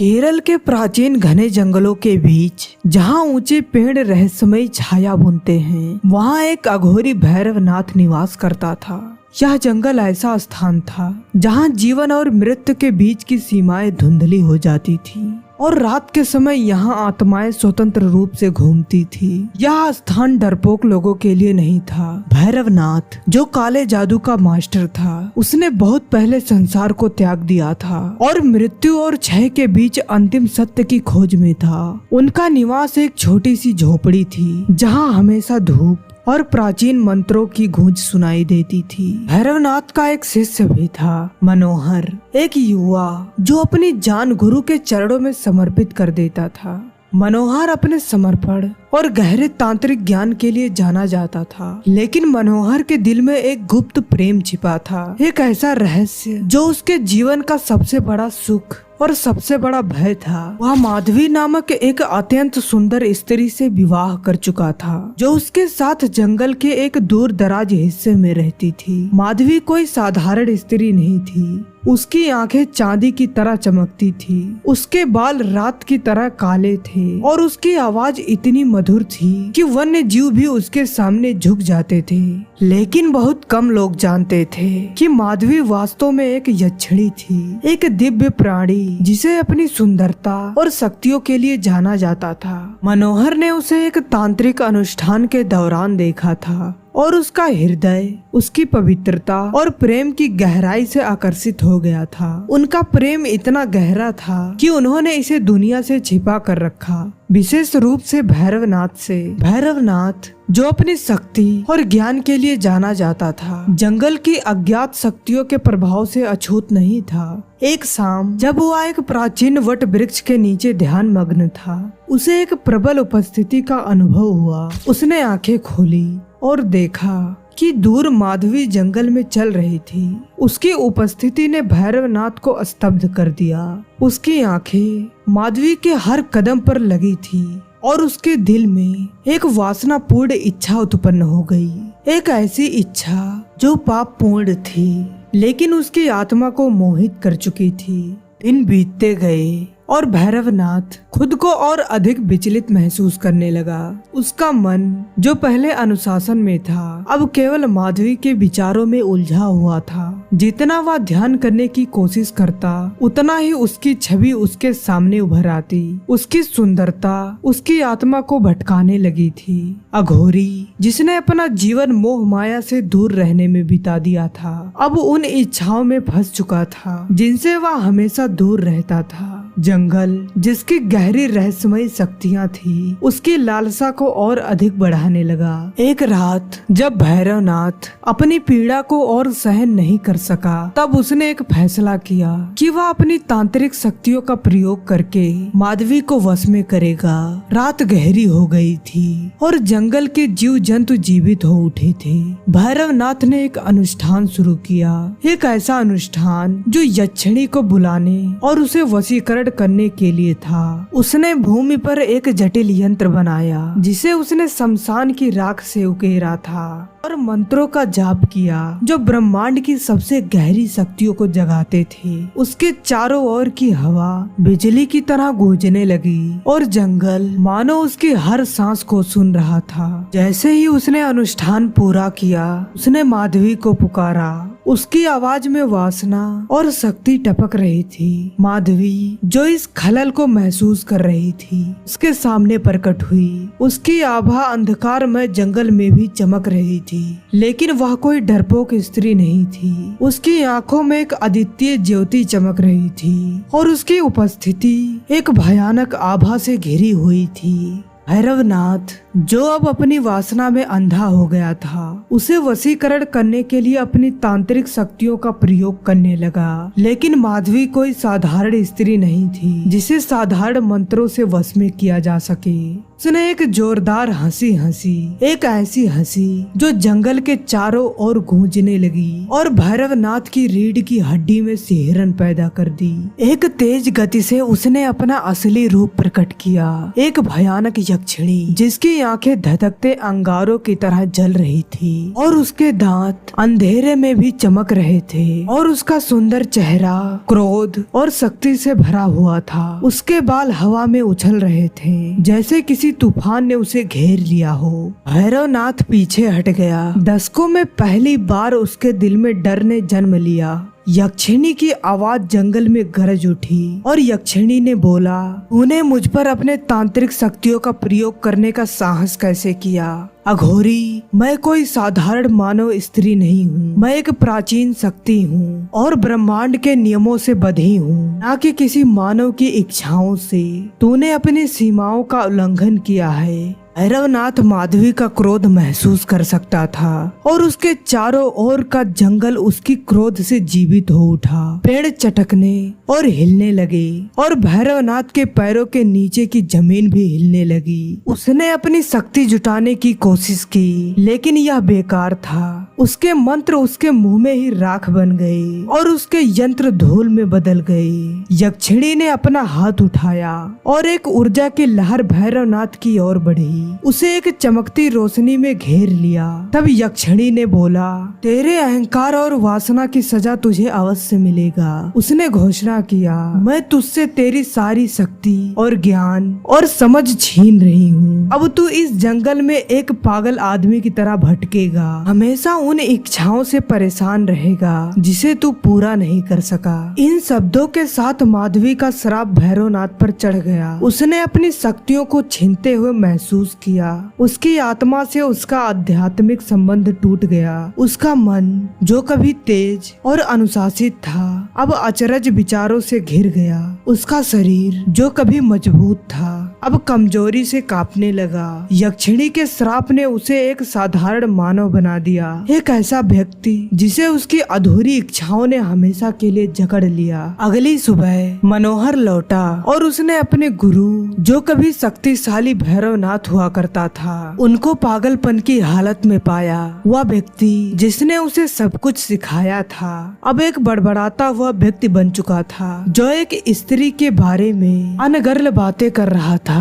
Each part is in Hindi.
केरल के प्राचीन घने जंगलों के बीच जहाँ ऊंचे पेड़ रहस्यमयी छाया बुनते हैं, वहाँ एक अघोरी भैरवनाथ निवास करता था। यह जंगल ऐसा स्थान था जहाँ जीवन और मृत्यु के बीच की सीमाएं धुंधली हो जाती थी और रात के समय यहाँ आत्माएं स्वतंत्र रूप से घूमती थी। यह स्थान डरपोक लोगों के लिए नहीं था। भैरवनाथ जो काले जादू का मास्टर था, उसने बहुत पहले संसार को त्याग दिया था और मृत्यु और क्षय के बीच अंतिम सत्य की खोज में था। उनका निवास एक छोटी सी झोपड़ी थी जहाँ हमेशा धूप और प्राचीन मंत्रों की गूंज सुनाई देती थी। भैरवनाथ का एक शिष्य भी था, मनोहर, एक युवा जो अपनी जान गुरु के चरणों में समर्पित कर देता था। मनोहर अपने समर्पण और गहरे तांत्रिक ज्ञान के लिए जाना जाता था, लेकिन मनोहर के दिल में एक गुप्त प्रेम छिपा था, एक ऐसा रहस्य जो उसके जीवन का सबसे बड़ा सुख और सबसे बड़ा भय था। वह माधवी नामक एक अत्यंत सुंदर स्त्री से विवाह कर चुका था, जो उसके साथ जंगल के एक दूर दराज हिस्से में रहती थी। माधवी कोई साधारण स्त्री नहीं थी। उसकी आंखें चांदी की तरह चमकती थी, उसके बाल रात की तरह काले थे और उसकी आवाज इतनी मधुर थी कि वन्य जीव भी उसके सामने झुक जाते थे। लेकिन बहुत कम लोग जानते थे कि माधवी वास्तव में एक यक्षिणी थी, एक दिव्य प्राणी जिसे अपनी सुंदरता और शक्तियों के लिए जाना जाता था। मनोहर ने उसे एक तांत्रिक अनुष्ठान के दौरान देखा था और उसका हृदय उसकी पवित्रता और प्रेम की गहराई से आकर्षित हो गया था। उनका प्रेम इतना गहरा था कि उन्होंने इसे दुनिया से छिपा कर रखा, विशेष रूप से भैरवनाथ से। भैरवनाथ जो अपनी शक्ति और ज्ञान के लिए जाना जाता था, जंगल की अज्ञात शक्तियों के प्रभाव से अछूत नहीं था। एक शाम जब वह एक प्राचीन वट वृक्ष के नीचे ध्यान मग्न था, उसे एक प्रबल उपस्थिति का अनुभव हुआ। उसने आंखें खोली और देखा कि दूर माधवी जंगल में चल रही थी। उसकी उपस्थिति ने भैरवनाथ को स्तब्ध कर दिया। उसकी आंखें माधवी के हर कदम पर लगी थी और उसके दिल में एक वासनापूर्ण इच्छा उत्पन्न हो गई, एक ऐसी इच्छा जो पापपूर्ण थी लेकिन उसकी आत्मा को मोहित कर चुकी थी। दिन बीतते गए और भैरवनाथ खुद को और अधिक विचलित महसूस करने लगा। उसका मन जो पहले अनुशासन में था, अब केवल माधवी के विचारों में उलझा हुआ था। जितना वह ध्यान करने की कोशिश करता, उतना ही उसकी छवि उसके सामने उभर आती। उसकी सुंदरता उसकी आत्मा को भटकाने लगी थी। अघोरी जिसने अपना जीवन मोह माया से दूर रहने में बिता दिया था, अब उन इच्छाओं में फंस चुका था जिनसे वह हमेशा दूर रहता था। जंगल जिसकी गहरी रहस्यमयी शक्तियाँ थी, उसकी लालसा को और अधिक बढ़ाने लगा। एक रात जब भैरवनाथ अपनी पीड़ा को और सहन नहीं कर सका, तब उसने एक फैसला किया कि वह अपनी तांत्रिक शक्तियों का प्रयोग करके माधवी को वश में करेगा। रात गहरी हो गई थी और जंगल के जीव जंतु जीवित हो उठे थे। भैरवनाथ ने एक अनुष्ठान शुरू किया, एक ऐसा अनुष्ठान जो यक्षिणी को बुलाने और उसे वशीकरण करने के लिए था। उसने भूमि पर एक जटिल यंत्र बनाया जिसे उसने शमशान की राख से उकेरा था और मंत्रों का जाप किया जो ब्रह्मांड की सबसे गहरी शक्तियों को जगाते थे। उसके चारों ओर की हवा बिजली की तरह गूंजने लगी और जंगल मानो उसकी हर सांस को सुन रहा था। जैसे ही उसने अनुष्ठान पूरा किया, उसने माधवी को पुकारा। उसकी आवाज में वासना और शक्ति टपक रही थी। माधवी जो इस खलल को महसूस कर रही थी, उसके सामने प्रकट हुई। उसकी आभा अंधकार में जंगल में भी चमक रही थी, लेकिन वह कोई डरपोक स्त्री नहीं थी। उसकी आंखों में एक अद्वितीय ज्योति चमक रही थी और उसकी उपस्थिति एक भयानक आभा से घिरी हुई थी। भैरवनाथ जो अब अपनी वासना में अंधा हो गया था, उसे वशीकरण करने के लिए अपनी तांत्रिक शक्तियों का प्रयोग करने लगा। लेकिन माधवी कोई साधारण स्त्री नहीं थी जिसे साधारण मंत्रों से वश में किया जा सके। उसने एक जोरदार हंसी हंसी, एक ऐसी हंसी जो जंगल के चारों ओर गूंजने लगी और भैरवनाथ की रीढ़ की हड्डी में सिहरन पैदा कर दी। एक तेज गति से उसने अपना असली रूप प्रकट किया, एक भयानक यक्षिणी जिसकी आंखें धधकते अंगारों की तरह जल रही थी और उसके दांत अंधेरे में भी चमक रहे थे और उसका सुंदर चेहरा क्रोध और शक्ति से भरा हुआ था। उसके बाल हवा में उछल रहे थे जैसे किसी तूफान ने उसे घेर लिया हो। भैरवनाथ पीछे हट गया। दशकों में पहली बार उसके दिल में डर ने जन्म लिया। यक्षिणी की आवाज जंगल में गरज उठी और यक्षिणी ने बोला, तूने मुझ पर अपने तांत्रिक शक्तियों का प्रयोग करने का साहस कैसे किया? अघोरी, मैं कोई साधारण मानव स्त्री नहीं हूँ। मैं एक प्राचीन शक्ति हूँ और ब्रह्मांड के नियमों से बंधी हूँ, न कि किसी मानव की इच्छाओं से। तूने अपनी सीमाओं का उल्लंघन किया है। भैरवनाथ माधवी का क्रोध महसूस कर सकता था और उसके चारों ओर का जंगल उसकी क्रोध से जीवित हो उठा। पेड़ चटकने और हिलने लगे और भैरवनाथ के पैरों के नीचे की जमीन भी हिलने लगी। उसने अपनी शक्ति जुटाने की कोशिश की लेकिन यह बेकार था। उसके मंत्र उसके मुंह में ही राख बन गए और उसके यंत्र धूल में बदल गए। यक्षिणी ने अपना हाथ उठाया और एक ऊर्जा की लहर भैरवनाथ की ओर बढ़ी, उसे एक चमकती रोशनी में घेर लिया। तब यक्षिणी ने बोला, तेरे अहंकार और वासना की सजा तुझे अवश्य मिलेगा। उसने घोषणा किया, मैं तुझसे तेरी सारी शक्ति और ज्ञान और समझ छीन रही हूँ। अब तू इस जंगल में एक पागल आदमी की तरह भटकेगा, हमेशा उन इच्छाओं से परेशान रहेगा जिसे तू पूरा नहीं कर सका। इन शब्दों के साथ माधवी का श्राप भैरवनाथ पर चढ़ गया। उसने अपनी शक्तियों को छीनते हुए महसूस किया। उसकी आत्मा से उसका आध्यात्मिक संबंध टूट गया। उसका मन जो कभी तेज और अनुशासित था अब अचरज विचारों से घिर गया। उसका शरीर जो कभी मजबूत था अब कमजोरी से कांपने लगा। यक्षिणी के श्राप ने उसे एक साधारण मानव बना दिया, एक ऐसा व्यक्ति जिसे उसकी अधूरी इच्छाओं ने हमेशा के लिए जकड़ लिया। अगली सुबह मनोहर लौटा और उसने अपने गुरु जो कभी शक्तिशाली भैरवनाथ हुआ करता था उनको पागलपन की हालत में पाया। वह व्यक्ति जिसने उसे सब कुछ सिखाया था अब एक बड़बड़ाता हुआ व्यक्ति बन चुका था जो एक स्त्री के बारे में अनर्गल बातें कर रहा था।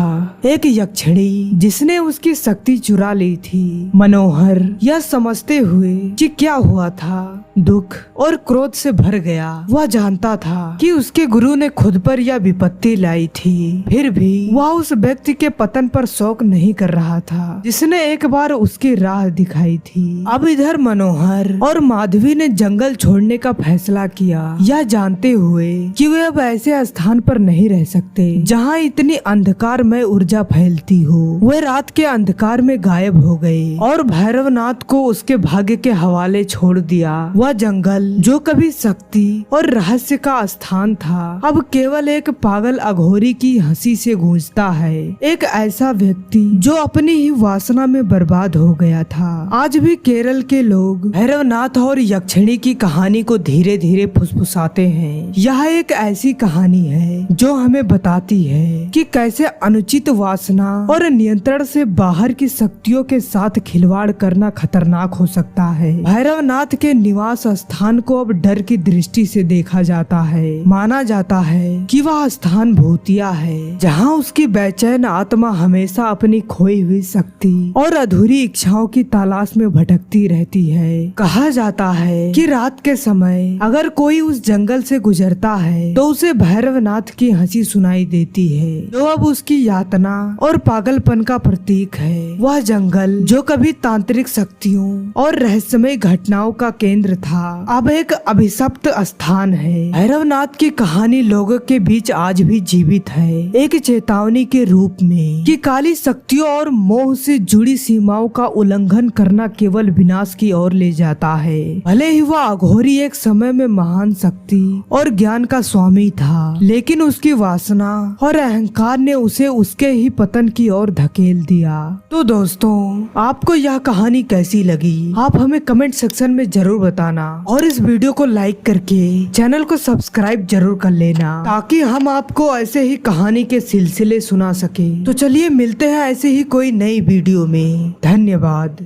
एक यक्षिणी जिसने उसकी शक्ति चुरा ली थी। मनोहर यह समझते हुए कि क्या हुआ था दुख और क्रोध से भर गया। वह जानता था कि उसके गुरु ने खुद पर यह विपत्ति लाई थी, फिर भी वह उस व्यक्ति के पतन पर शौक नहीं कर रहा था जिसने एक बार उसकी राह दिखाई थी। अब इधर मनोहर और माधवी ने जंगल छोड़ने का फैसला किया, यह जानते हुए कि वे अब ऐसे स्थान पर नहीं रह सकते जहाँ इतनी अंधकार में ऊर्जा फैलती हो। वे रात के अंधकार में गायब हो गए और भैरवनाथ को उसके भाग्य के हवाले छोड़ दिया। वह जंगल जो कभी शक्ति और रहस्य का स्थान था अब केवल एक पागल अघोरी की हंसी से गूंजता है। एक ऐसा व्यक्ति जो अपनी ही वासना में बर्बाद हो गया था। आज भी केरल के लोग भैरवनाथ और यक्षिणी की कहानी को धीरे धीरे फुसफुसाते हैं। यह एक ऐसी कहानी है जो हमें बताती है कि कैसे अनुचित वासना और नियंत्रण से बाहर की शक्तियों के साथ खिलवाड़ करना खतरनाक हो सकता है। भैरवनाथ के निवास स्थान को अब डर की दृष्टि से देखा जाता है। माना जाता है कि वह स्थान भूतिया है जहाँ उसकी बेचैन आत्मा हमेशा अपनी खोई हुई शक्ति और अधूरी इच्छाओं की तलाश में भटकती रहती है। कहा जाता है कि रात के समय अगर कोई उस जंगल से गुजरता है तो उसे भैरवनाथ की हंसी सुनाई देती है जो अब उसकी यातना और पागलपन का प्रतीक है। वह जंगल जो कभी तांत्रिक शक्तियों और रहस्यमय घटनाओं का केंद्र था अब एक अभिशप्त स्थान है। भैरवनाथ की कहानी लोगों के बीच आज भी जीवित है, एक चेतावनी के रूप में कि काली शक्तियों और मोह से जुड़ी सीमाओं का उल्लंघन करना केवल विनाश की ओर ले जाता है। भले ही वह अघोरी एक समय में महान शक्ति और ज्ञान का स्वामी था, लेकिन उसकी वासना और अहंकार ने उसे उसके ही पतन की ओर धकेल दिया। तो दोस्तों, आपको यह कहानी कैसी लगी आप हमें कमेंट सेक्शन में जरूर बताना और इस वीडियो को लाइक करके चैनल को सब्सक्राइब जरूर कर लेना ताकि हम आपको ऐसे ही कहानी के सिलसिले सुना सके। तो चलिए मिलते हैं ऐसे ही कोई नई वीडियो में। धन्यवाद।